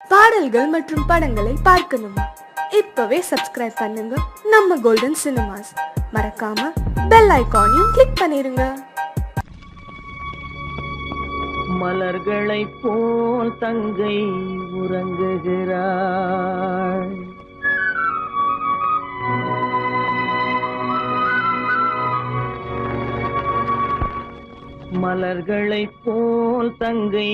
பாடல்கள் மற்றும் படங்களை பார்க்கணுமா? இப்பவே சப்ஸ்கிரைப் பண்ணுங்க நம்ம கோல்டன் சினிமாஸ். மறக்காம பெல் ஐகானையும் கிளிக் பண்ணிருங்க. மலர்களைப் போல் தங்கை உறங்குகிறாள். மலர்களைப் போல் தங்கை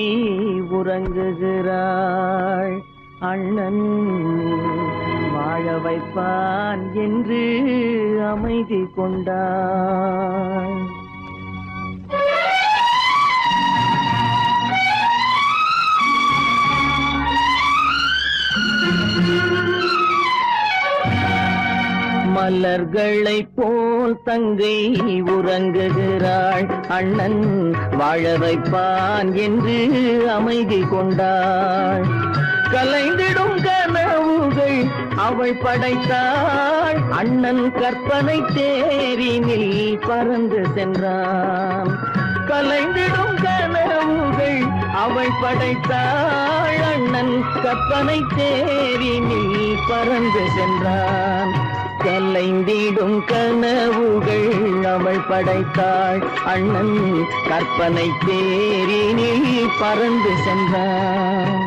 உறங்குகிறாள். அண்ணன் வாழ வைப்பான் என்று அமைதி கொண்டாள். மலர்களைப் போல் தங்கை உறங்குகிறாள். அண்ணன் வாழ வைப்பான் என்று அமைதி கொண்டாள். கலைந்திடும் கனவுகள் அவள் படைத்தாள். அண்ணன் கற்பனை தேரினில் பறந்து சென்றான். கலைந்திடும் கனவுகள் அவள் படைத்தாள். அண்ணன் கற்பனை தேரினில் பறந்து சென்றான். கலைந்திடும் கனவுகள் அவள் படைத்தாள். அண்ணன் கற்பனை தேரினில் பறந்து சென்றான்.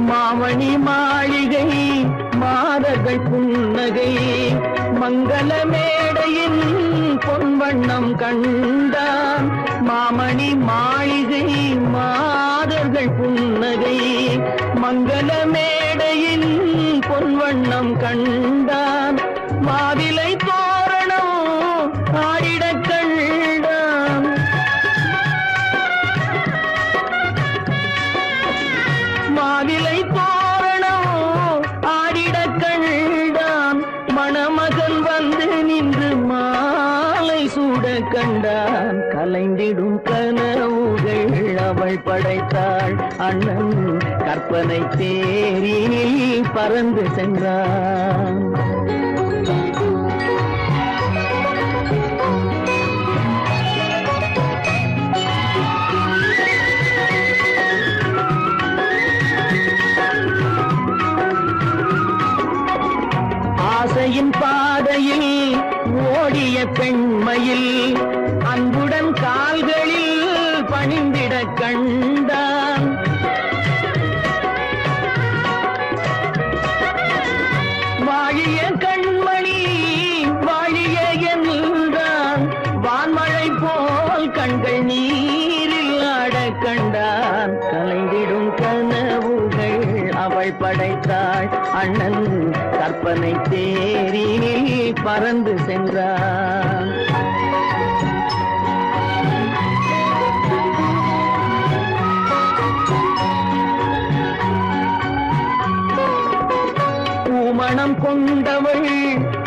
மாமணி மாளிகை மாதர்கள் புன்னகை மங்கள மேடையின் பொன்வண்ணம் கண்டான். மாமணி மாளிகை மாதர்கள் புன்னகை மங்கள மேடையின் பொன்வண்ணம் கண்டான். மாவிலை தோரணம் ஆடிடக் கண்டான். மாவிலை தோரணம் ஆடிடக் கண்டான். மணமகன் வந்து நின்று மாலை சூட கண்டான். கலைந்திடும் கனவுகள் அவள் படைத்தாள். அண்ணன் கற்பனை தேரினில் பறந்து சென்றான். ஆசையின் பாதையில் ஓடிய பெண்மையில் அன்புடன் கால்களில் பணிந்திட கண்டான். வாழிய கண்மணி வாழிய என்றான். வான்மழை போல் கண்கள் நீரில் ஆட கண்டான். கலைந்திடும் கனவுகள் அவள் படைத்தாள். அண்ணன் கற்பனை தேரினில் பறந்து சென்றான். பூமணம் கொண்டவள்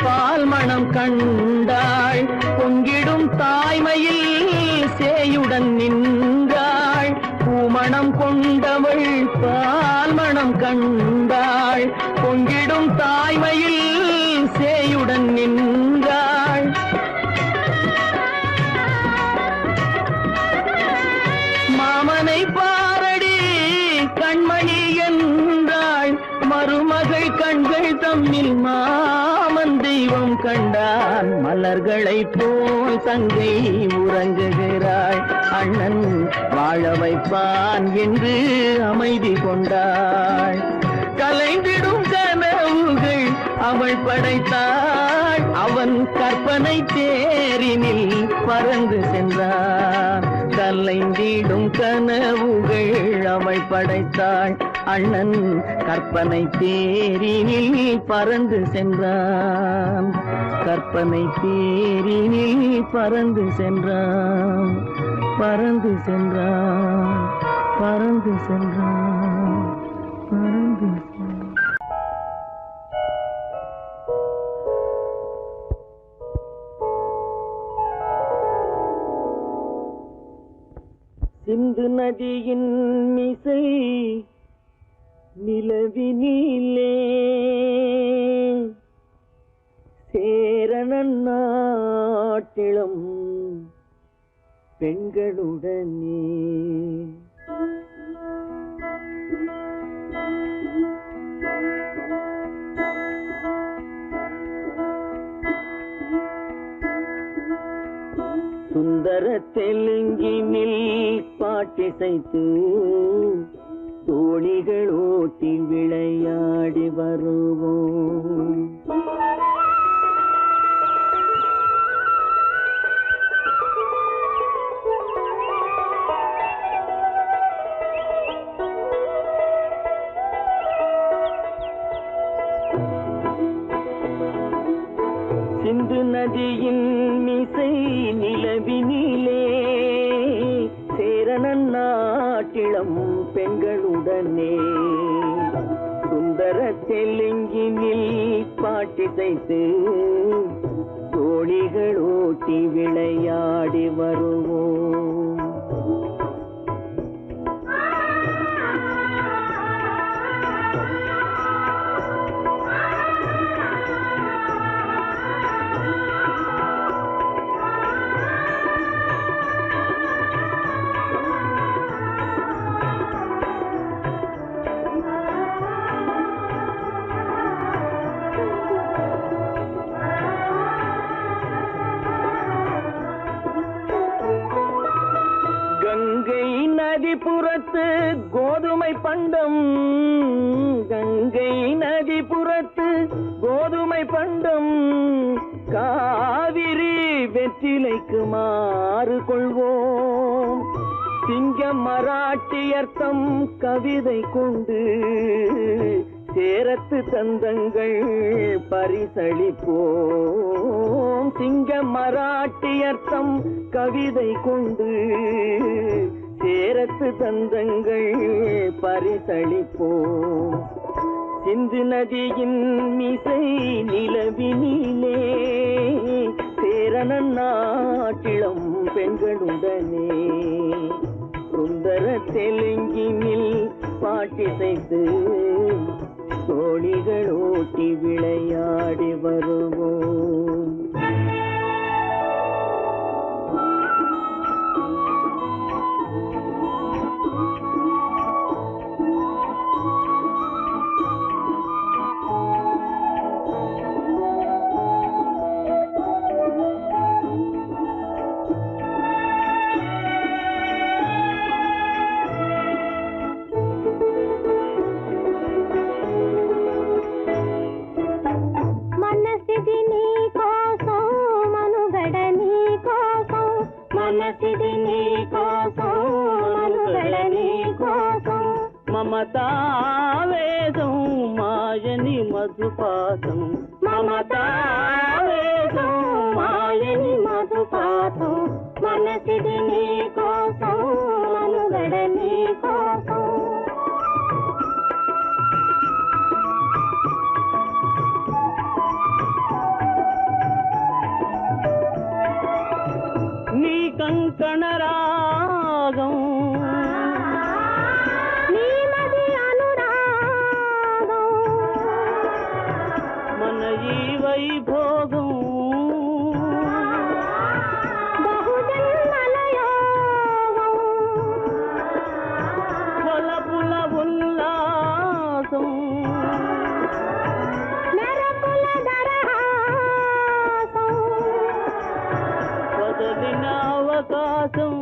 பால் மணம் கண்டாள். பொங்கிடும் தாய்மையில் சேயுடன் நின்றாள். பூமணம் கொண்டவள் பால் மணம் கண்டாள். பொங்கிடும் தாய்மையில் சேயுடன் நின்றாள். மாமனை பாரடி கண்மணி என்றாள். மருமகள் கண்கள் தம்மில் மாமன் தெய்வம் கண்டான். மலர்களைப் போல் தங்கை உறங்குகிறாள். அண்ணன் வாழ வைப்பான் என்று அமைதி கொண்டாள். கலைந்திடும் கனவுகள் அவள் படைத்தாள். அவன் கற்பனை தேரினில் பறந்து சென்றான். கலைந்திடும் கனவுகள் அவள் படைத்தாள். அண்ணன் கற்பனை தேரினில் பறந்து சென்றான். கற்பனை தேரினில் பறந்து சென்றான். பறந்து சென்றான். பறந்து சென்றான். பறந்து சென்றான். சிந்து நதியின் மிசை நிலவினிலே சேரணன் நாட்டிளம் பெண்களுடனே சுந்தர தெலுங்கினில் பாட்டிசைத்து தோணிகள் ஓட்டி விளையாடி வருவோம். சிந்து நதியின் மிசை நிலவினிலே சேரணன் நாட்டிளம் பெண்களுடனே சுந்தர தெலுங்கினில் பாட்டிசைத்து தோணிகள் ஓட்டி விளையாடி வருவோம். கங்கை நதிபுறத்து கோதுமை பண்டம். கங்கை நதிபுறத்து கோதுமை பண்டம். காவிரி வெற்றிலைக்கு மாறு கொள்வோம். சிங்க மராட்டியர்த்தம் கவிதை கொண்டு சேரத்து தந்தங்கள் பரிசளிப்போம். சிங்க மராட்டியர்த்தம் கவிதை கொண்டு சேரத்து தந்தங்கள் பரிசளிப்போம். சிந்து நதியின் மிசை நிலவினிலே சேரணன் நாட்டிளம் பெண்களுடனே சுந்தர தெலுங்கினில் பாட்டிசைத்து தோணிகள் ஓட்டி விளையாடி வருவோம். మమతావేదం మాయని మధుపాతం. మమతావేదం మాయని మధుపాతం. మనసిది నీ కోసం మనుగడ నీ కోసం. నీ కంకణ రాగం వైభోగం బహుజన్మలయోగం కొలపుల ఉల్లాసం మెరపుల దరహాసం వదలిన అవకాశం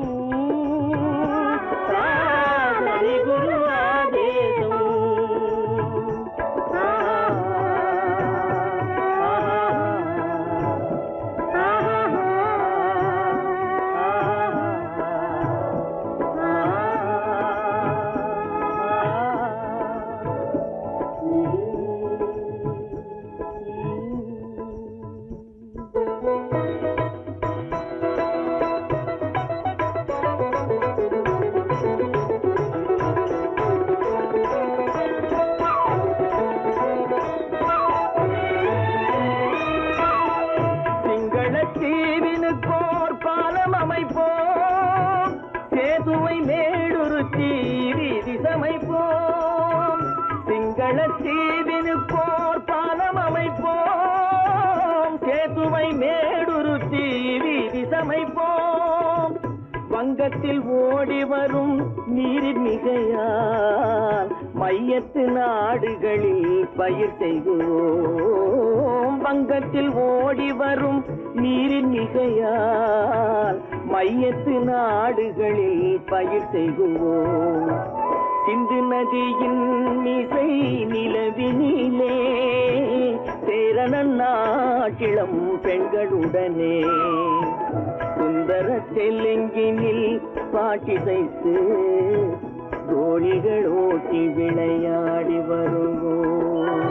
வெள்ளத்தீவினுக்கோர் பாலம் அமைப்போம், சேதுவை மேடுருத்தி வீதி சமைப்போம். வங்கத்தில் ஓடி வரும் நீரின் மிகையால் மையத்து நாடுகளில் பயிர் செய்வோம். வங்கத்தில் ஓடி வரும் நீரின் மிகையால் மையத்து நாடுகளில் பயிர் செய்வோம். சிந்து நதியின் மிசை நிலவினிலே சேரணன் நாட்டிளம் பெண்களுடனே சுந்தர தெலுங்கினில் பாட்டிசைத்து தோழிகள் ஓட்டி விளையாடி வருவோம்.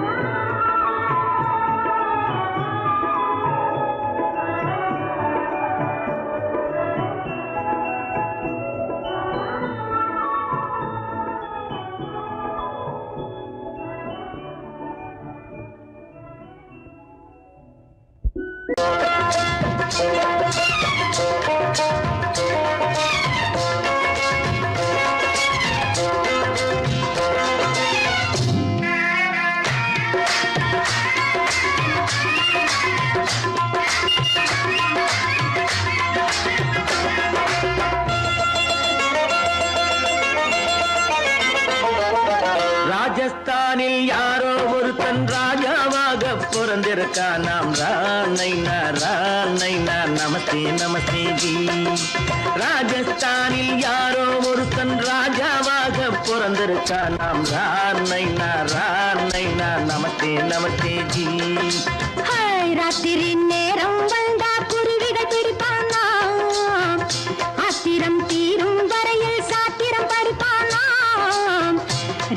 ராஜஸ்தானில் யாரோ ஒருத்தன் ராஜாவாக பிறந்திருக்கான். நாம் ராணைனா நமஸ்தே நமஸ்தே ஜி. ராஜஸ்தானில் யாரோ ஒருத்தன் ராஜாவாக பிறந்திருக்கான். நாம் ராணைனா நமஸ்தே நமஸ்தே ஜி. ராத்திரி நேரம் வந்தா குருவிகள் பிடிப்பானா, ஆத்திரம் தீரும் வரையில் சாத்திரம் படிப்பானா.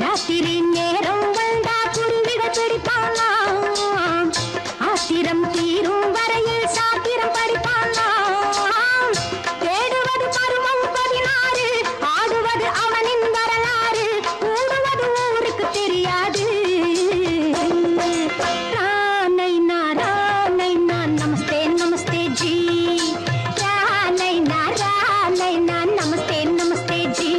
ராத்திரி நேரம் வந்தா குருவிகள் பிடிப்பானா, ஆத்திரம் தீரும் வரையில் சாத்திரம் படிப்பானா. தேடுவது பருவம் 16, ஆடுவது அவனின் வரலாறு, கூடுவது ஊருக்கு தெரியாது. நமஸ்தே நமஸ்தே ஜி. நமஸ்தே நமஸ்தே ஜி.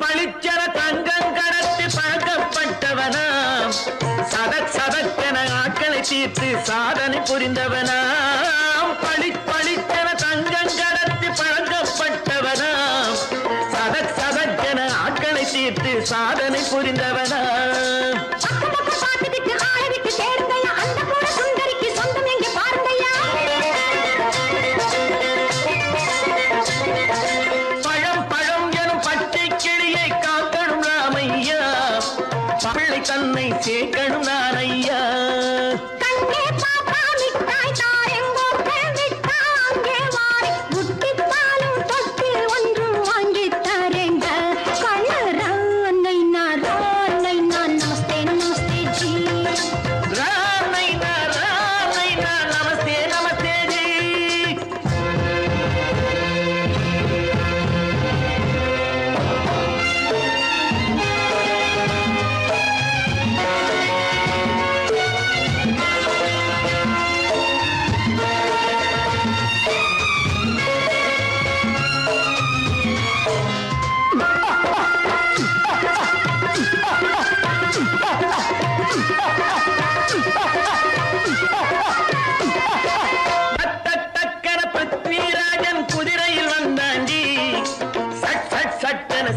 பளிச்சர தங்கம் கடத்தி பழக்கப்பட்டவனாம், சதக்கென ஆட்களை தீர்த்து சாதனை புரிந்தவனாம். பளிச்சர தங்கம் கடத்தி பழக்கப்பட்டவனாம், சதக்கென ஆட்களை தீர்த்து சாதனை புரிந்தவனாம். தன்னை சேர்க்கணும் நான் ஐயா. கண்ணே பாப்பா மிட்டாய் தாரெங்கோ கேவிட்டா அங்கே வாரி புட்டிப்பாலும் தொட்டு ஒன்று வாங்கி தரேங்க. கண்ணு ராணைனா நமஸ்தே நமஸ்தே ஜி. ராணைனா நமஸ்தே நமஸ்தே ஜி.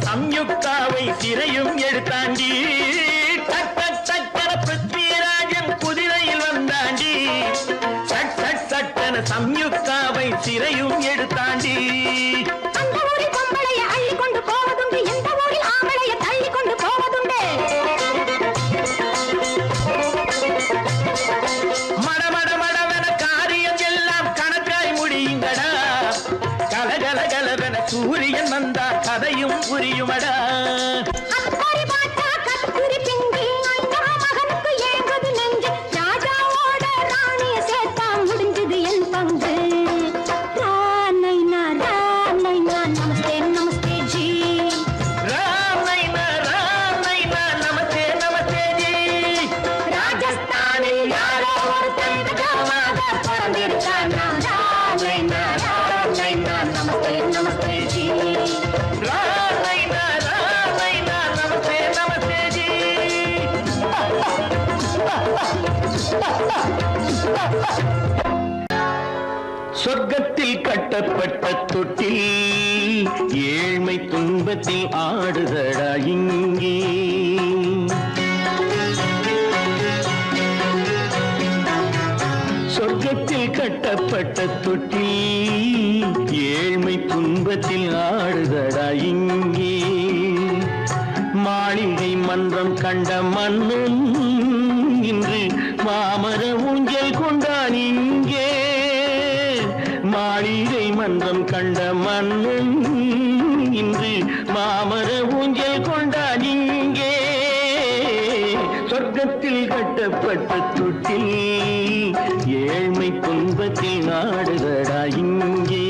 சம்யுக்தாவை சிறையும் எடுத்தாண்டி. சக்கர பிருத்விராஜன் குதிரையில் வந்தாண்டி. சட்டன சம்யுக்தாவை சிறையும் எடுத்தாண்டி. அந்த ஊரில் பொம்பளைய அள்ளி கொண்டு போவதுண்டு, எந்த ஊரில் ஆம்பளைய தள்ளி கொண்டு போவதுண்டு. மடமடவென காரியம் எல்லாம் கணக்காய் முடியுங்கடா. கலகலகலவென சூரியன் வந்தா கதையும் புரியுமடா. அக்கறை பார்த்தா கத்திரி பிங்கி, அண்ணா மகன் சொர்க்கத்தில் கட்டப்பட்ட தொட்டில் ஏழ்மை துன்பத்தில் ஆடுதடா இங்கே. சொர்க்கத்தில் கட்டப்பட்ட தொட்டில் ஏழ்மை துன்பத்தில் ஆடுதடா இங்கே. மாளிகை மன்றம் கண்ட மன்னன் இன்று மாமர ஊஞ்சல் கொண்டான் இங்கே. மாளிகை மன்றம் கண்ட மன்னன் இன்று மாமர ஊஞ்சல் கொண்டான் இங்கே. சொர்க்கத்தில் கட்டப்பட்ட தொட்டில் ஏழ்மை துன்பத்தில் ஆடுதடா இங்கே.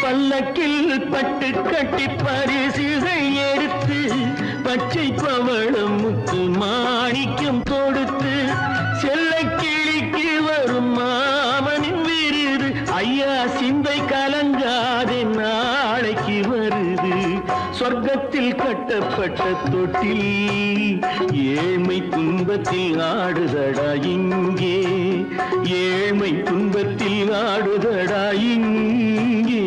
பல்லக்கில் பட்டு கட்டி பரிசுகள் எடுத்து பச்சை பவளம் முத்து மாணிக்கம் தொடுத்து செல்ல கிளிக்கு வரும் மாமனின் விருது. ஐயா சிந்தை கலங்காதே நாளைக்கு வருது. சொர்க்கத்தில் கட்டப்பட்ட தொட்டில் ஏழ்மை துன்பத்தில் ஆடுதடா இங்கே. ஏழ்மை துன்பத்தில் ஆடுதடா இங்கே.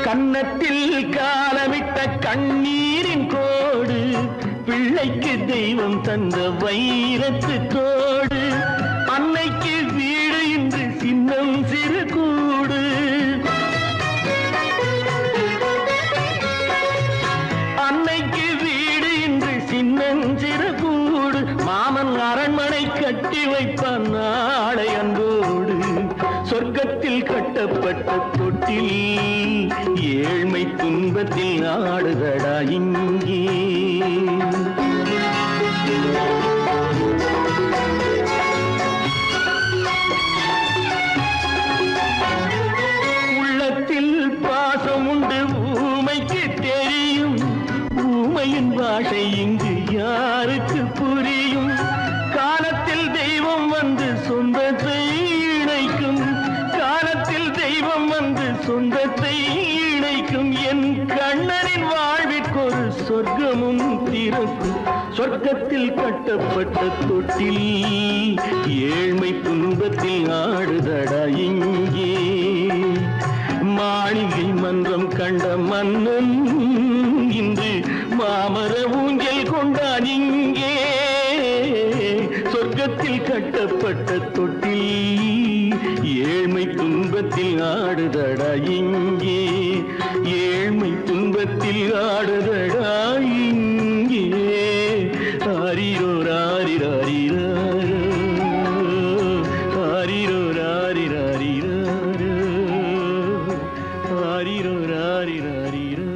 கன்னத்தில் காலமிட்ட கண்ணீரின் கோடு பிள்ளைக்கு தெய்வம் தந்த வைரத்து கோடு. அன்னைக்கு வீடு இன்று சின்னம் சிறு கூடு. அன்னைக்கு வீடு இன்று சின்னம் சிறு கூடு. மாமன் அரண்மனை கட்டி வைப்பான் நாளை அன்போடு. சொர்க்கத்தில் கட்டப்பட்ட தொட்டில் ஏழ்மை துன்பத்தில் ஆடுதடா இங்கே. உள்ளத்தில் பாசம் உண்டு ஊமைக்கு தெரியும். ஊமையின் பாஷை இங்கு யாருக்கு புரியும்? காலத்தில் தெய்வம் வந்து சொந்தத்தை இணைக்கும். காலத்தில் தெய்வம் வந்து சொந்தத்தை இணைக்கும். என் கண்ணனின் வாழ்விற்கொரு சொர்க்கமும் திறக்கும். சொர்க்கத்தில் கட்டப்பட்ட தொட்டில் ஏழ்மை துன்பத்தில் ஆடுதடா இங்கே. மாளிகை மன்றம் கண்ட மன்னன் இன்று மாமர ஊஞ்சல் கொண்டான் இங்கே. சொர்க்கத்தில் கட்டப்பட்ட தொட்டில் ஏழ்மை துன்பத்தில் ஆடுதடா இங்கே. ஏழ்மை துன்பத்தில் ஆடுதடா இங்கே. ஆரிரோ ராரிராரிரோ ஆரிரோ ராரிராரிரோ ஆரிரோ ராரிராரிரோ.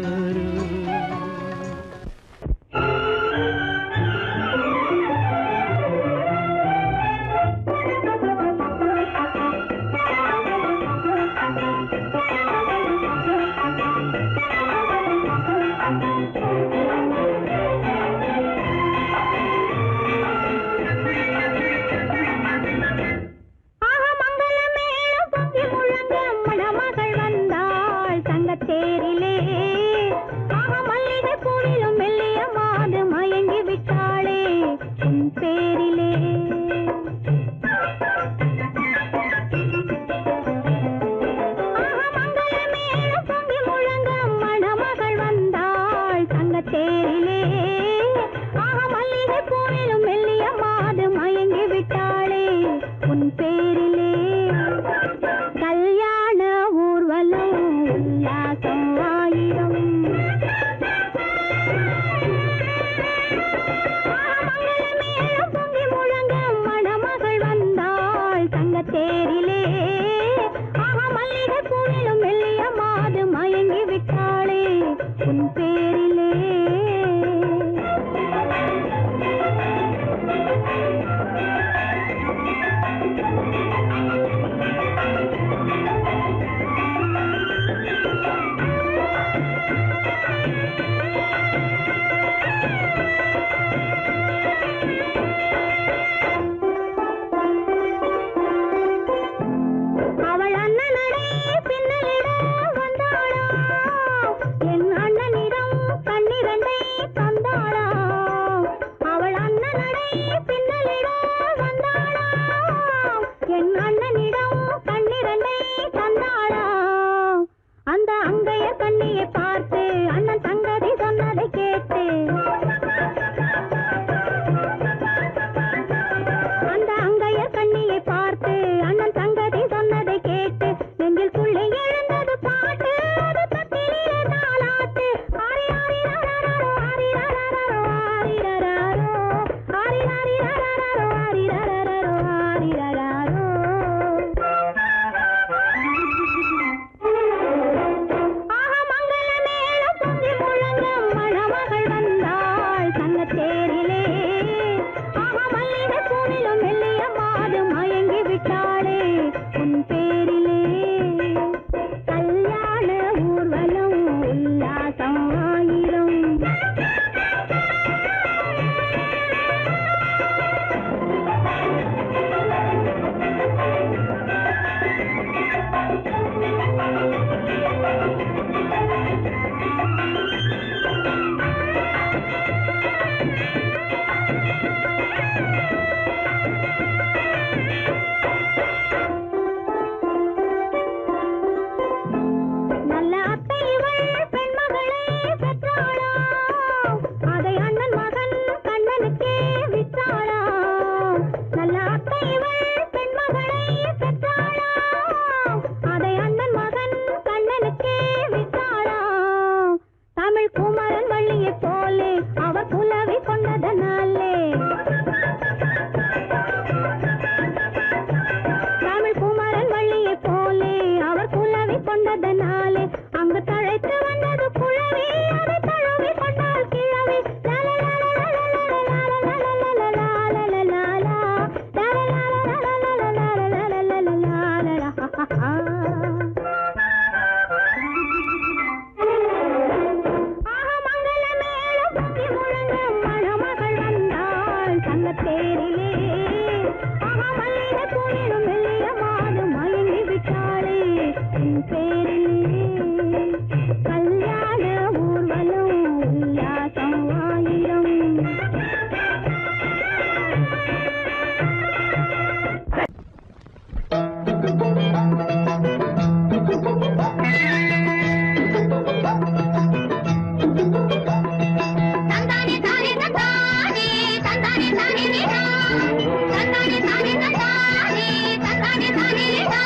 அந்த அங்கையர் கண்ணியை பார்த்து அண்ணன் சங்கதி சொன்னதை கேட்டு அந்த அங்கையர் கண்ணியை பார்த்து அண்ணன் சங்கதி சொன்னதை கேட்டு நெஞ்சில் துள்ளி எழுந்தது பாட்டு அது தட்டிலே தாலாட்டு ஆரி ஆரி ரரரரோ ஆரி ரரரரோ ஆரி ரரரரோ ஆரி ஆரி ரரரரோ ஆரி ரரரரோ ஆரி ரரரரோ ஆஹா மங்கள மேளம் பொங்கி முழங்கும் மணமகள் வந்தாள் சன்னத்தேரிலே ஆஹா மல்லிகை பூவிலும் மெல்லிய மாது மயங்கி விட்டாளே உன் பேரிலே கல்யாண ஊர்வலம் உல்லாசம் ஆயிரம் நல்ல அத்தை இவள் பெண்மகளை பெற்றாளாம் அதை அண்ணன் மகன் கண்ணனுக்கே விற்றாளாம் நல்ல அத்தை இவள் பெண்மகளை பெற்றாளாம் அதை அண்ணன் மகன் கண்ணனுக்கே விற்றாளாம் தமிழ் குமரன் வள்ளியைப் போலே அவர் புலவி கொண்டதனாலே தமிழ் குமரன் வள்ளியைப் போலே அவர் புலவி கொண்டதனாலே அங்கு தழைத்து வந்தது புலவி அதை தழுவி கொண்டால் கிழவி மங்கள மேளம் பொங்கி முழங்கும் மணமகள் வந்தாள் சன்னத்தேரிலே ஆஹா மல்லிகை பூவிலும் மெல்லிய மாது மயங்கி விட்டாளே உன் பேரிலே கல்யாண ஊர்வலம் உல்லாசம் ஆயிரம் தந்தானே தானே தந்தானே தந்தானே தானே நீடா தந்தானே தானே தந்தானே தந்தானே தானே நீடா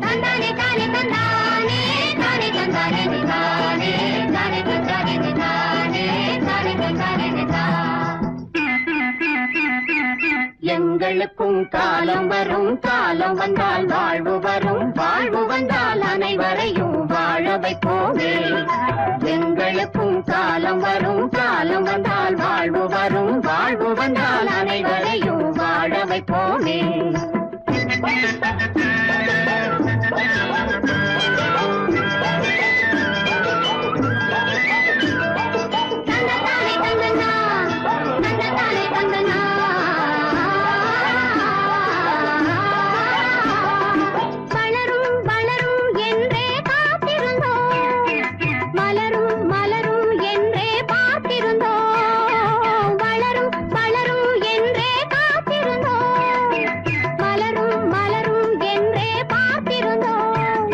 தந்தானே தானே தந்தானே தானே தந்தானே நீதானே தானே தந்தானே நீதானே தானே தந்தானே நீதா எங்களுக்கும் காலம் வரும் காலம் வந்தால் வாழ்வு வரும் வாழ்வு வந்தால் அனைவரையும் வாழ வைப்போமே எங்களுக்கும் காலம் வரும் காலம் வந்தால் வாழ்வு வரும் வாழ்வு வந்தால் அனைவரையும் வாழ வைப்போமே தந்ததானே தந்தனா தந்ததானே தந்தனா வளரும் வளரும் என்றே காத்திருந்தோம் மலரும் மலரும் என்றே பார்த்திருந்தோம் வளரும் வளரும் என்றே காத்திருந்தோம் மலரும் மலரும் என்றே பார்த்திருந்தோம்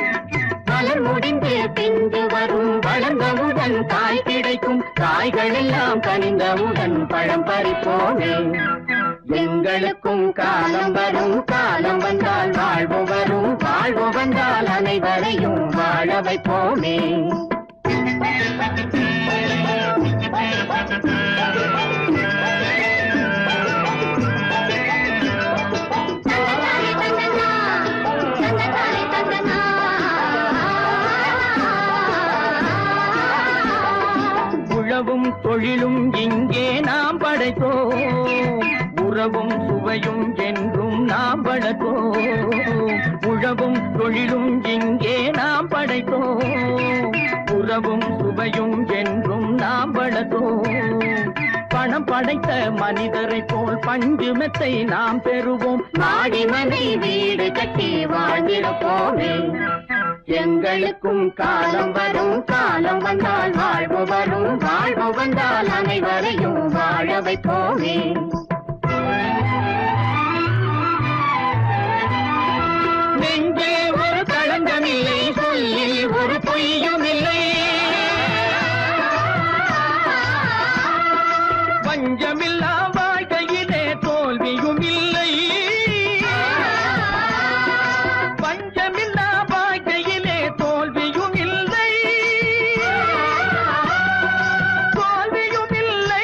மலர் முடிந்து பிஞ்சு வரும் வளர்ந்தவுடன் காய் கிடைக்கும் காய்கள் எல்லாம் கனிந்தவுடன் பழம் பறிப்போமே எங்களுக்கும் காலம் வரும் காலம் வந்தால் வாழ்வு வரும் வாழ்வு வந்தால் அனைவரையும் வாழ வைப்போமே தந்ததானே தந்தனா தந்ததானே தந்தனா உழவும் தொழிலும் இங்கே நாம் படைத்தோம் உறவும் சுவையும் என்றும் நாம் வளர்த்தோம் உழவும் தொழிலும் இங்கே நாம் படைத்தோம் உறவும் சுவையும் என்றும் நாம் வளர்த்தோம் பணம் படைத்த மனிதரை போல் பஞ்சு மெத்தை நாம் பெறுவோம் மாடி மனை வீடு கட்டி வாழ்ந்திருப்போமே எங்களுக்கும் காலம் வரும் காலம் வந்தால் வாழ்வு வரும் வாழ்வு வந்தால் அனைவரையும் வாழ வைப்போமே. நெஞ்சே ஒரு களங்கமில்லை, சொல்லில் ஒரு பொய்யும் இல்லை. பஞ்சமில்லா வாழ்க்கையிலே தோல்வியும் இல்லை. பஞ்சமில்லா வாழ்க்கையிலே தோல்வியும் இல்லை. தோல்வியும் இல்லை.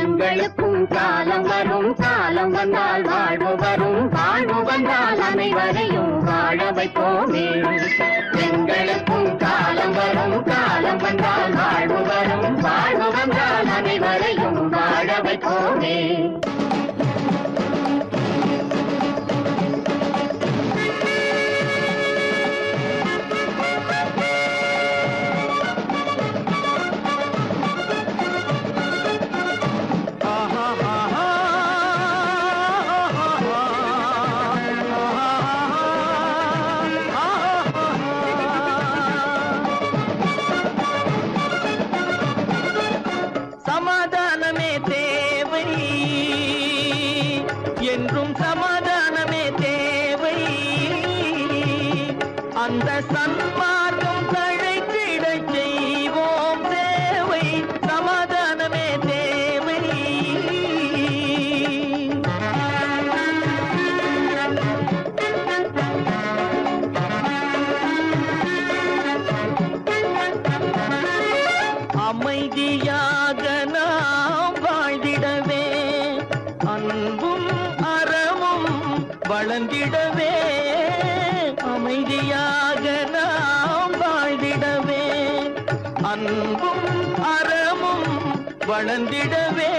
எங்களுக்கும் காலம் வரும், காலம் வந்தால் வாழ்வு வரும், வாழ்வு வந்தால் அனைவரையும் வாழ வைப்போமே. எங்களுக்கும் காலம் வரும், காலம் வந்தால் வாழ்வு வரும், வாழ்வு வந்தால் அனைவரையும் வாழ வைப்போமே. சமாதானமே தேவை, என்றும் சமாதானமே தேவை. அந்த சன்மார்க்கம் தழைத்திடச் செய்வோம் சேவை. சமாதானமே தேவை. அமைதியாக நாம் வாழ்ந்திடவே, அன்பும் அறமும் வளர்ந்திடவே. அமைதியாக நாம் வாழ்ந்திடவே, அன்பும் அறமும் வளர்ந்திடவே.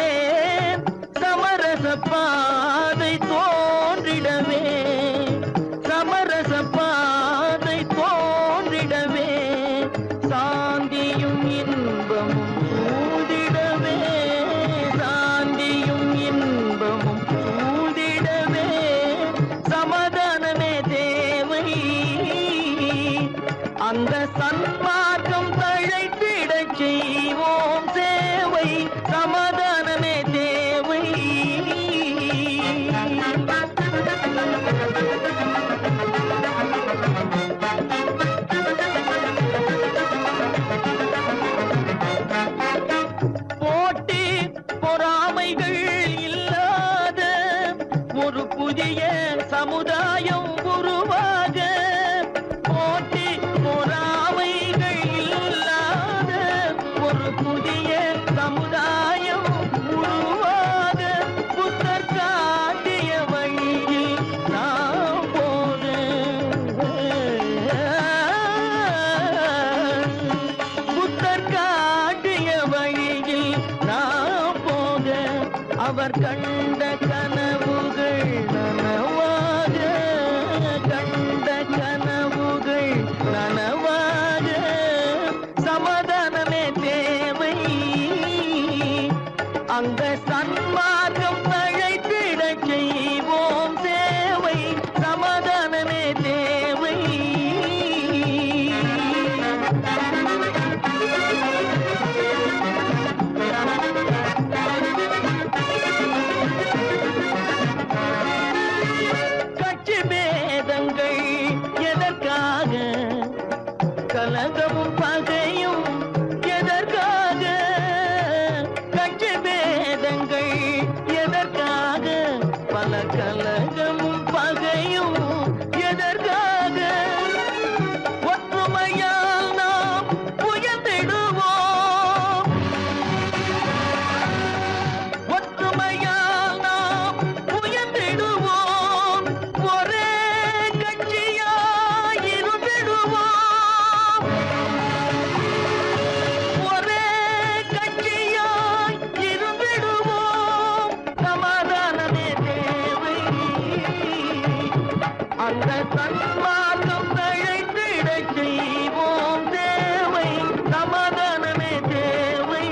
சமரச பாதை தோன்றிடவே, சமரச பாதை தோன்றிடவே. சாந்தியும் இன்பமும் சூழ்ந்திடவே, சாந்தியும் இன்பமும் சூழ்ந்திடவே. சமாதானமே தேவை, அந்த சன்மார்க்கம் தழைத்திடச் செய்வோம் சேவை. சமாதானமே தேவை. போட்டி பொறாமைகள் இல்லாத ஒரு புதிய சமுதாயம் உருவாக. போட்டி பொறாமைகள் இல்லாத ஒரு புதிய சமுதாயம் உருவாக. புத்தர் காட்டிய வழியில் நாம் போக, புத்தர் காட்டிய வழியில் நாம் போக. அவர் கண்ட கனவுகள் நனவாக, கண்ட கனவுகள் நனவாக. சமாதானமே தேவை, அந்த சன்மார்க்கம் தழைத்திடச் செய்வோம் சேவை. சமாதானமே தேவை. கட்சி பேதங்கள் எதற்காக, கலகமும் பகையும் எதற்காக. கட்சி பேதங்கள் எதற்காக, பல கலகமும் பகையும் எதற்காக. ஒற்றுமையால் நாம் உயர்ந்திடுவோம், ஒற்றுமையால் நாம் உயர்ந்திடுவோம். ஒரே கட்சியாய் இருந்திடுவோம், ஒரே கட்சியாய் இருந்திடுவோம். சமாதானமே தேவை, அந்த சன்மார்க்கம் தழைத்திடச் செய்வோம் தேவை. சமாதானமே தேவை.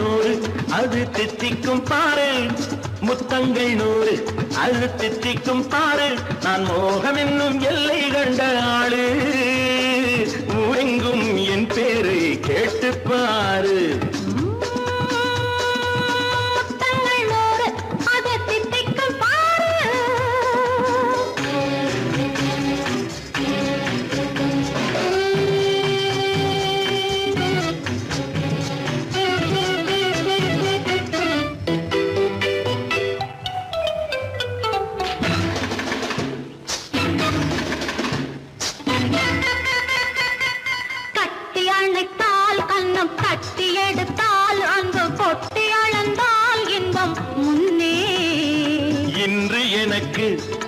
நூறு அது தித்திக்கும் பாரு முத்தங்கள் நூறு அது தித்திக்கும் பாரு நான் மோகம் என்னும் எல்லை கண்ட ஆளு ஊரெங்கும் என் பேரை கேட்டு பாரு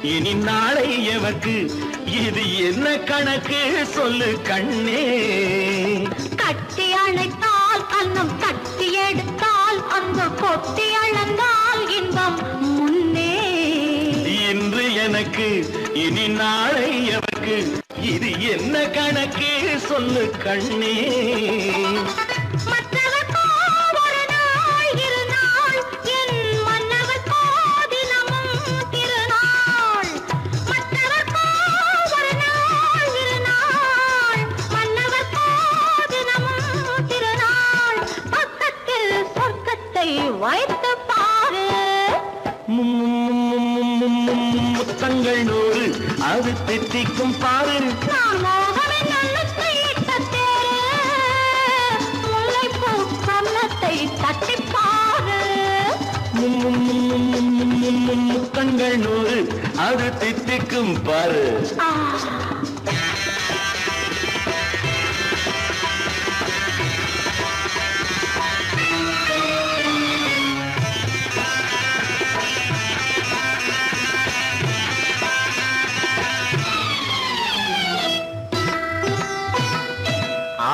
இனி நாளை எவர்க்கு இது என்ன கணக்கு சொல்லு கண்ணே கட்டி அணைத்தால் கண்ணம் கட்டி எடுத்தால் அந்த கொட்டி அளந்தால் இன்பம் முன்னே இன்று எனக்கு இனி நாளை எவர்க்கு இது என்ன கணக்கு சொல்லு கண்ணே வைத்து பாரு முத்தங்கள் நூறு அது தித்திக்கும் பாரு நான் மோகமே நல்லத்தை இட்ட தேரு முல்லைப்பூ கன்னத்தை தட்டி பாரு முத்தங்கள் நூறு அது தித்திக்கும் பாரு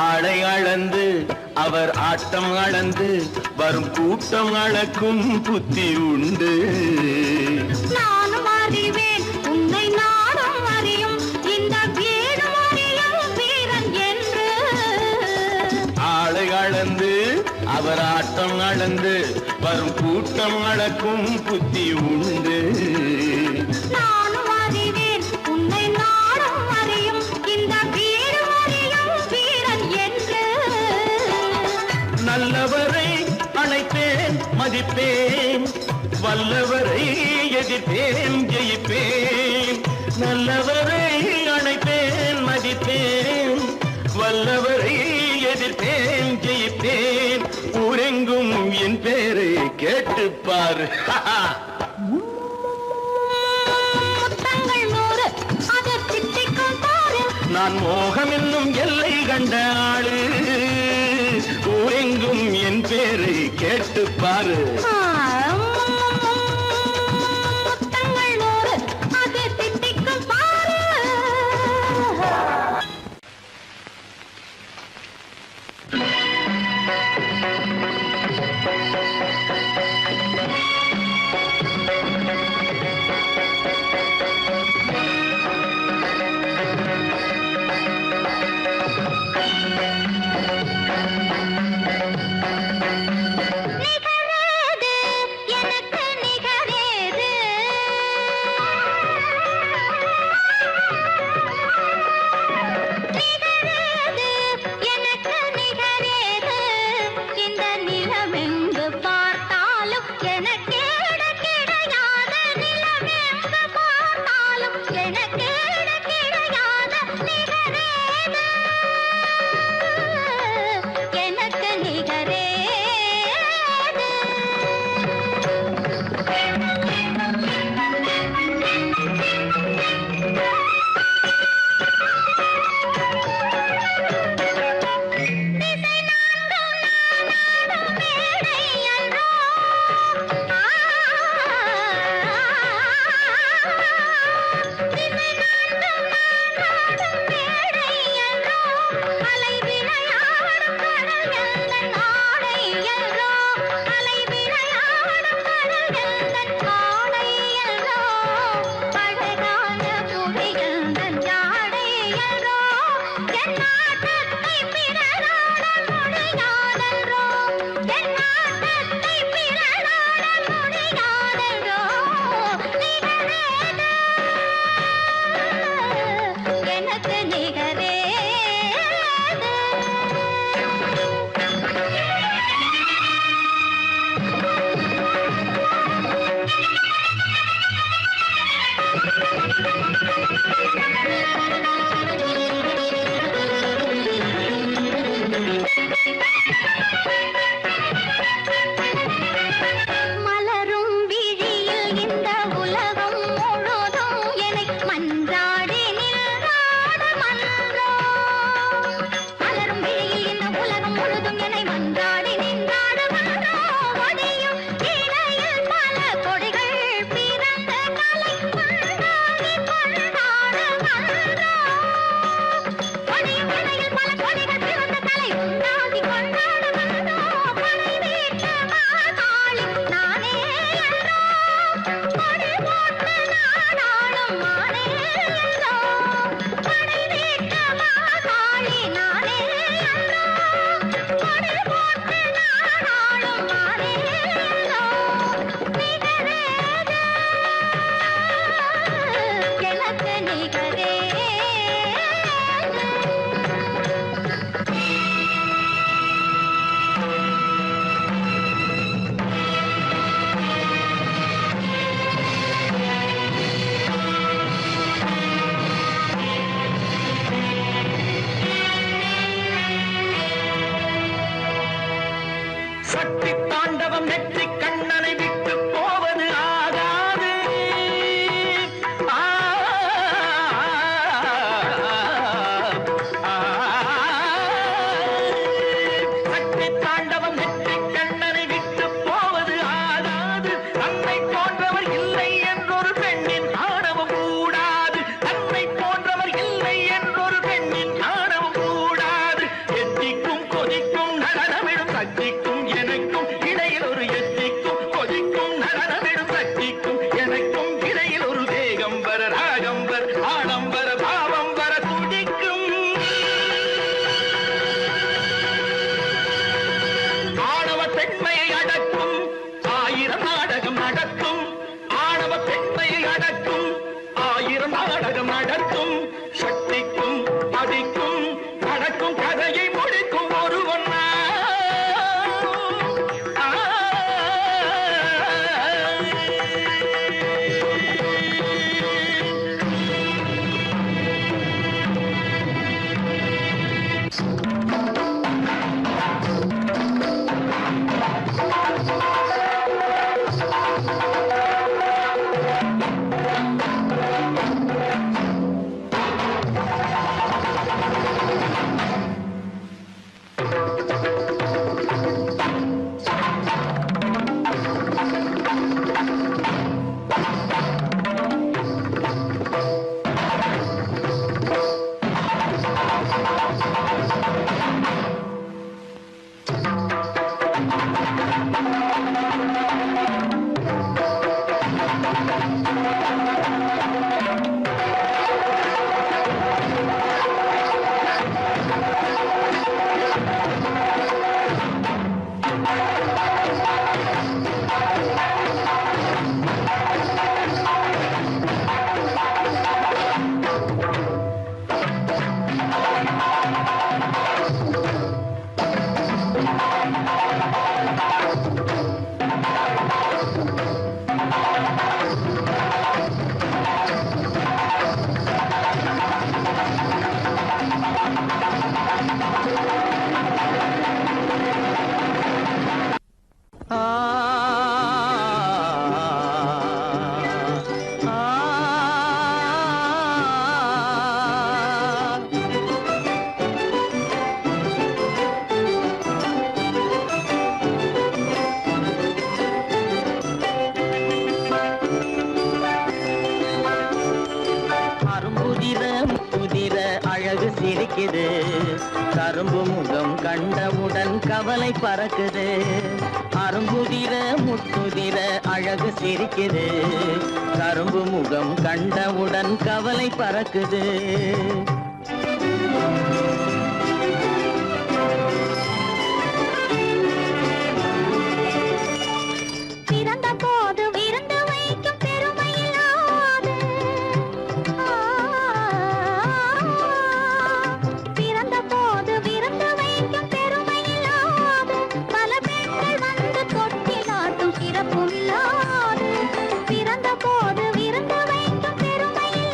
ஆளை அளந்து அவர் ஆட்டம் அளந்து வரும் கூட்டம் அளக்கும் புத்தி உண்டு நானும் அறிவேன் உன்னை நாடும் அறியும் இந்த வீடும் அறியும் வீரன் என்று ஆளை அளந்து அவர் ஆட்டம் அளந்து வரும் கூட்டம் அளக்கும் புத்தி உண்டு நானும் அறிவேன் உன்னை நாடும் அறியும் இந்த வீடும் அறியும் வீரன் என்று நல்லவரை அழைப்பேன் மதிப்பேன் வல்லவரை எதிர்ப்பேன் ஜெயிப்பேன் நல்லவரை அழைப்பேன் மதிப்பேன் வல்லவரை எதிர்ப்பேன் ஜெயிப்பேன் ஊரெங்கும் என் பேரை கேட்டுப்பார் முத்தங்கள் நூறு அது தித்திக்கும் பாரு நான் மோகம் என்னும் எல்லை கண்ட ஆளு ஊரெங்கும் என் பேரை கேட்டுப்பாரு முத்தங்கள் நூறு அது தித்திக்கும் பாரு என்ன மலரும் விழியில் இந்த உலகம் முழுதும் என்னை மன்றாடி நின்றாட மன்றோ. மலரும் விழியில் இந்த உலகம் முழுதும் என்னை மன்றாடி நின்றாட மன்றோ. கொடியும் இடையில் பல கொடிகள் பிறந்த கலை கொண்டாடி கொண்டாட மன்றோ. கொடியும் இடையில் பல கொடிகள் பிறந்த கலை உண்டாகி கொண்டாட மன்றோ. படை வீட்ட மாதாளி நானே என்றோ. கொடி போட்டு நாடாளும் மானே என்றோ. படை வீட்ட மாதாளி நானே என்றோ. கொடி போட்டு நாடாளும் மானே என்றோ. நிகரேது எனக்கு நிகரேது. சக்தி தாண்டவம் நெற்றி கண்ணனை விட்டு போவது ஆகாது. ஆ, ஆ, சக்தி தாண்டவம் நெற்றி கண்ணனை விட்டு போவது ஆகாது. தன்னை போன்றவர் இல்லை என்றொரு பெண்ணின் ஆணவம் கூடாது. தன்னை போன்றவர் இல்லை என்றொரு பெண்ணின் ஆணவம் கூடாது. எத்திக்கும் கொதிக்கும் நடனமிடும் சக்திக்கும் எனக்கும் இடையில் ஒரு எத்திக்கும் கொதிக்கும் நடனமிடும் சக்திக்கும் எனக்கும் இடையில் ஒரு வேகம் வர ராகம் வர ஆழம் வர பாவம் வர துடிக்கும். ஆணவ பெண்மையை அடக்கும் ஆயிரம் நாடகம் நடக்கும். ஆணவ பெண்மையை அடக்கும் ஆயிரம் நாடகம் நடக்கும். சக்திக்கும் அதிக்கும் நடக்கும் கதையை முடிக்கும் ஒருவன் நான். சிரிக்குது. கரும்பு முகம் கண்டவுடன் கவலை பறக்குது. அரும்புதிர முத்துதிர அழகு சிரிக்குது. கரும்பு முகம் கண்டவுடன் கவலை பறக்குது. பிறந்த போது விருந்து வைக்கும் பெருமையில்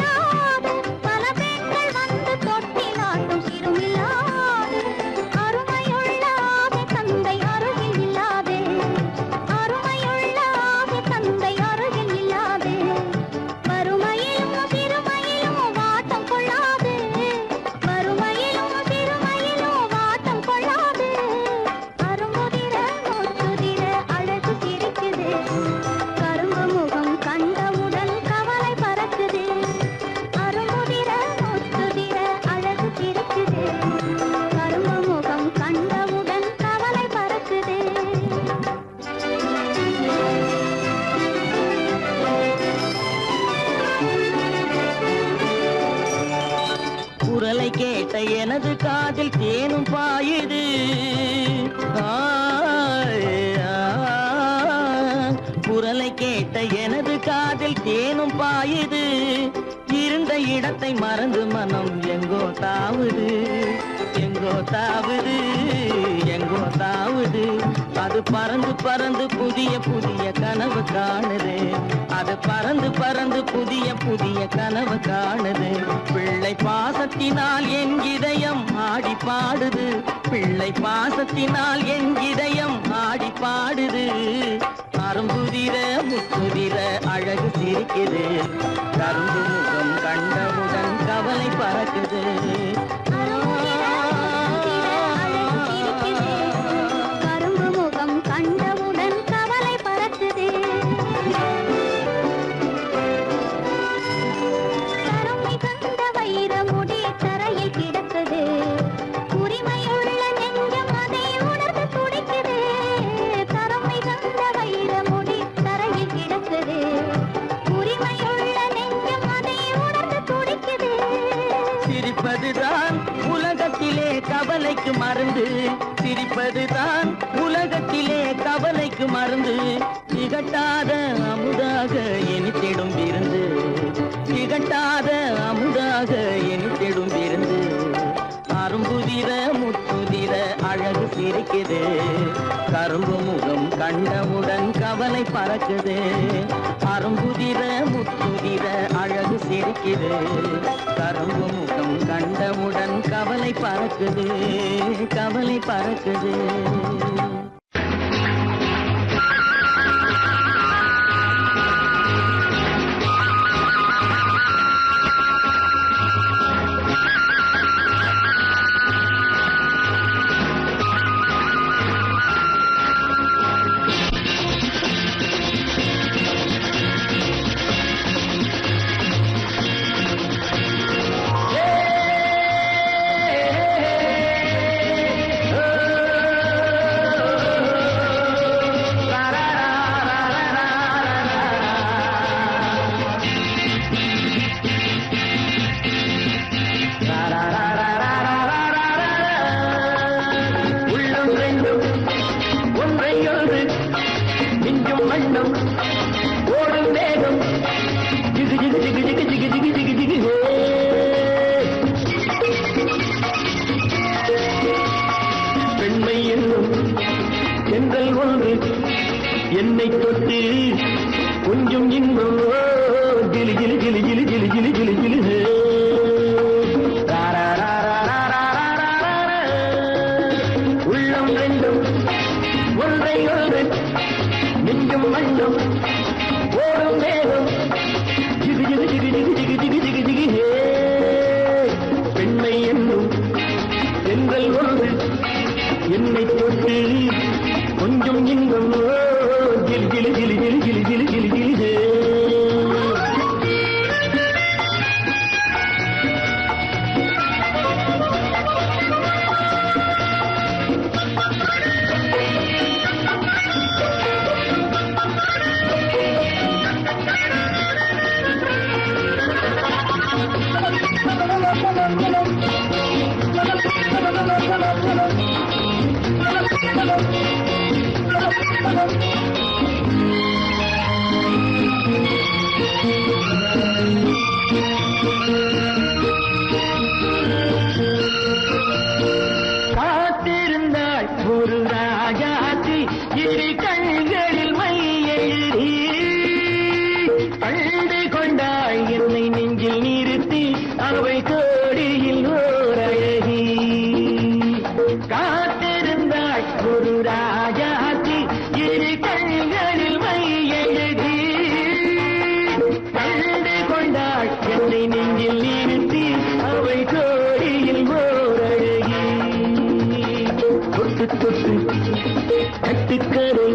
எனது காதில் தேனும் பாயுது. குரலை கேட்ட எனது காதில் தேனும் பாயுது. இருந்த இடத்தை மறந்து மனம் எங்கோ தாவுது, எங்கோ தாவுது, எங்கோ தாவுது. அது பறந்து பறந்து புதிய புதிய கனவு காணுது. அது பறந்து பறந்து புதிய புதிய கனவு காணுது. பிள்ளை பாசத்தினால் என் இதயம் ஆடி பாடுது. பிள்ளை பாசத்தினால் என் இதயம் ஆடி பாடுது. அரும்புதிர முத்துதிர அழகு சிரிக்குது. கரும்பு முகம் கண்டவுடன் கவலை பறக்குது. கரும்பு முகம் கண்டவுடன் கவலை பறக்குது. கருமை கண்ட வைர முடி தரையில் கிடக்குது. உரிமையுள்ள நெஞ்சம் அதை உணர்ந்து துடிக்குது. கருமை கண்ட வைர முடி தரையில் கிடக்குது. உரிமையுள்ள நெஞ்சம் அதை உணர்ந்து துடிக்குது. சிரிப்பதுதான் உலகத்திலே கவலைக்கு மருந்து. சிரிப்பதுதான் உலகத்திலே கவலைக்கு மருந்து. திகட்டாத அமுதாக இனித்திடும் விருந்து. திகட்டாத அமுதாக இனித்திடும் விருந்து. அரும்புதிர முத்துதிர அழகு சிரிக்குது. கரும்பு முகம் கண்டவுடன் கவலை பறக்குது. அரும்புதிர முத்துதிர அழகு சிரிக்குது. கரும்பு முகம் கண்டவுடன் கவலை பறக்குது, கவலை பறக்குது. என்னை தொட்டு கொஞ்சம் இன்பம் ஜிலி ஜிலி ஜிலி ஜிலி ஜிலி ஜிலி ஜிலி ஜிலி உள்ளம் ரெண்டும் ஒன்றை ஒன்று நெஞ்சும் மண்ணும் ஓடும் வேகம் ஜிகு ஜிகு ஜிகு ஜிகு ஜிகு ஜிகு ஜிகு ஜிகு பெண்மை என்னும் பெண்கள் ஒன்று என்னை தொட்டு கொஞ்சம் இன்பம் ஜிலி ஜிலி ஜிலி ஜிலி ஜிலி ஜிலி ஜிலி ஜிலி காத்திருந்தாள் ஒரு ராஜாத்தி இரு கண்களில் மை எழுதி கண்டு கொண்டாள் என்னை நெஞ்சில் நிறுத்தி அவை கோடியில் ஓர் அழகி காத்திருந்தாள் ஒரு ராஜாத்தி இரு கண்களில் மை எழுதி கண்டு கொண்டாள் என்னை நெஞ்சில் நிறுத்தி அவை கோடியில் ஓர் அழகி தொட்டு தொட்டு கட்டுக்கரை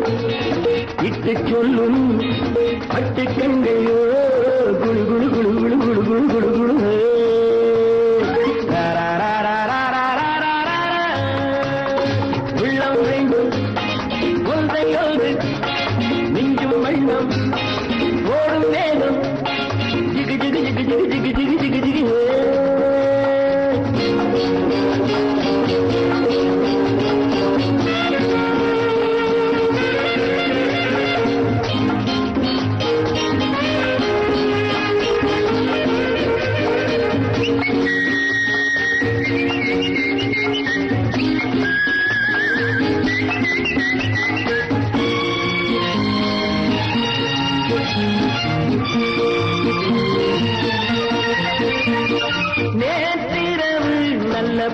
இட்டு சொல்லும் பட்டு கண்கையோ குழு குழு குழு குழு குழு குழு குழு குழு உள்ளம் வேண்டும் ஒன்றை ஒன்று நெஞ்சும் வண்ணம் ஓடும் வேகம் ஜிகு ஜிகு ஜிகு ஜிகு ஜிகு ஜிகு ஜிகு ஜிகு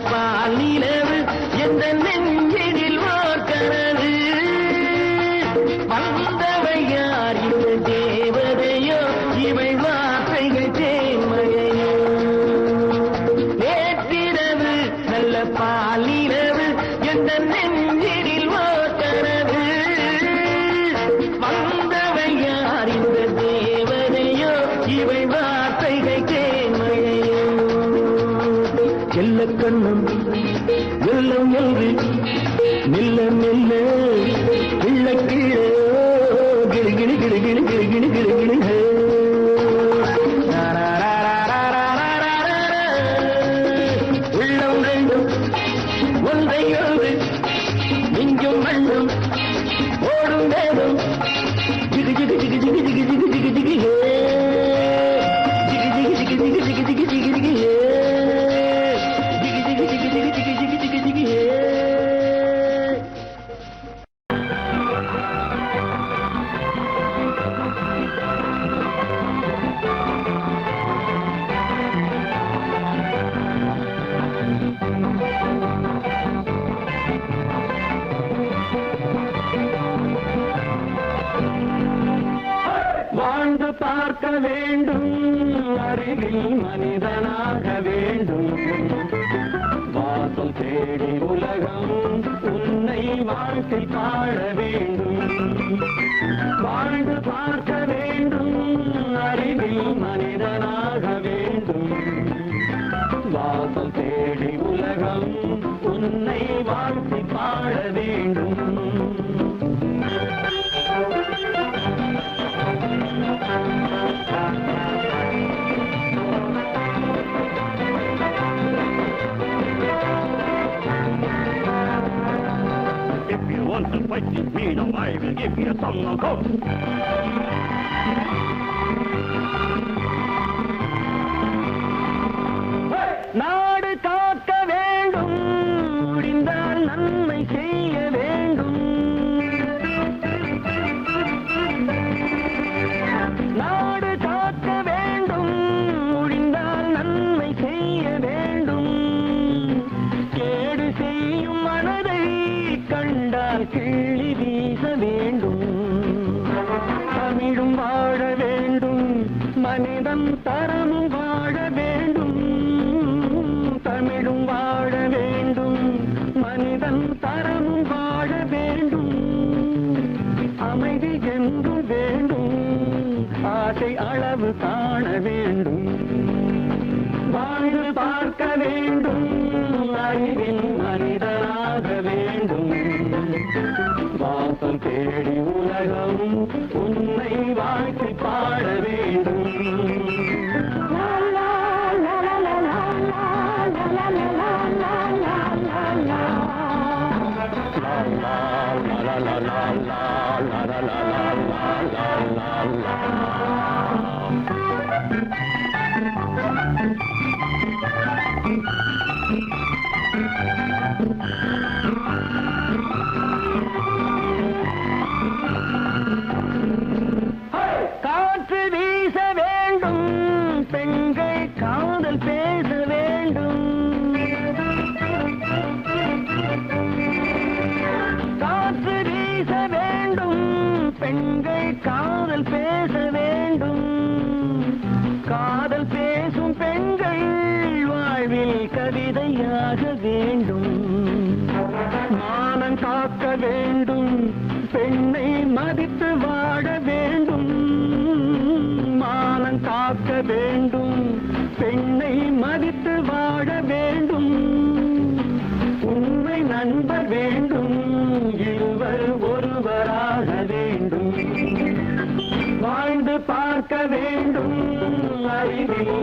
பால் நிலவு எந்த நெஞ்சினில் ஓர் கனவு வந்தவை யார் இந்த தேவதையோ இவை வார்த்தைகள் தேன்மையோ நேற்றிரவு நல்ல பால் நிலவு எந்த நெஞ்சினில் ஓர் கனவு வந்தவை யார் இந்த தேவதையோ இவை வார்த்தைகள் தேன்மையோ செல்ல கண்ணம் வெள்ளம் என்று மெல்ல மெல்ல கிள்ள கிள்ள கிளி கிளி கிளி கிளி கிளி கிளி கிளி கிளி உள்ளம் ரெண்டும் ஒன்றை ஒன்று மிஞ்சும் மண்ணும் ஓடும் வேதம் ஜிகு ஜிகு ஜிகு ஜிகு ஜிகு ஜிகு ஜிகு ஜிகு ஜிகு ஜிகு ஜிகு ஜிகு ஜிகு ஜிகு ஜிகு ஜிகு வாழ்ந்து பார்க்க வேண்டும் அறிவில் மனிதனாக வேண்டும் வாசம் தேடி உலகம் உன்னை வாழ்க்கை பாட வேண்டும் வாழ்ந்து பார்க்க வேண்டும் அறிவில் மனிதனாக வேண்டும் வாசம் தேடி உலகம் உன்னை வாழ்க்கை பாட வேண்டும் If you want to fight with me, now I will give you a song of hope. நாடு காக்க வேண்டும் முடிந்தால் நன்மை செய்ய வேண்டும் நாடு காக்க வேண்டும் முடிந்தால் நன்மை செய்ய வேண்டும் கேடு செய்யும் மனதை கண்டால் கிள்ளி வீச வேண்டும் தமிழும் வாழ வேண்டும் மனிதன் தரமும் வாழ வேண்டும் தமிழும் வாழ வேண்டும் மனிதன் தரமும் வாழ வேண்டும் அமைதி என்று வேண்டும் ஆசை அளவு காண வேண்டும் வாழ்ந்து பார்க்க வேண்டும் அறிவில் மனிதனாக வேண்டும் வாசம் தேடி உலகம் உன்னை வாழ்க்கை பாட வேண்டும் காற்று வீச வேண்டும் பெண்கள் காதல் பேச வேண்டும் காற்று வீச வேண்டும் பெண்கள் காதல் பேச வேண்டும் காதல் பேசும் பெண்கள் வாழ்வில் கவிதையாக வேண்டும் மானம் காக்க வேண்டும் பெண்ணை மதித்து வாழ வேண்டும் மானம் காக்க வேண்டும் பெண்ணை மதித்து வாழ வேண்டும் உண்மை நண்பர் வேண்டும் இருவர் ஒருவராக வேண்டும் வாழ்ந்து பார்க்க வேண்டும் அறிவில்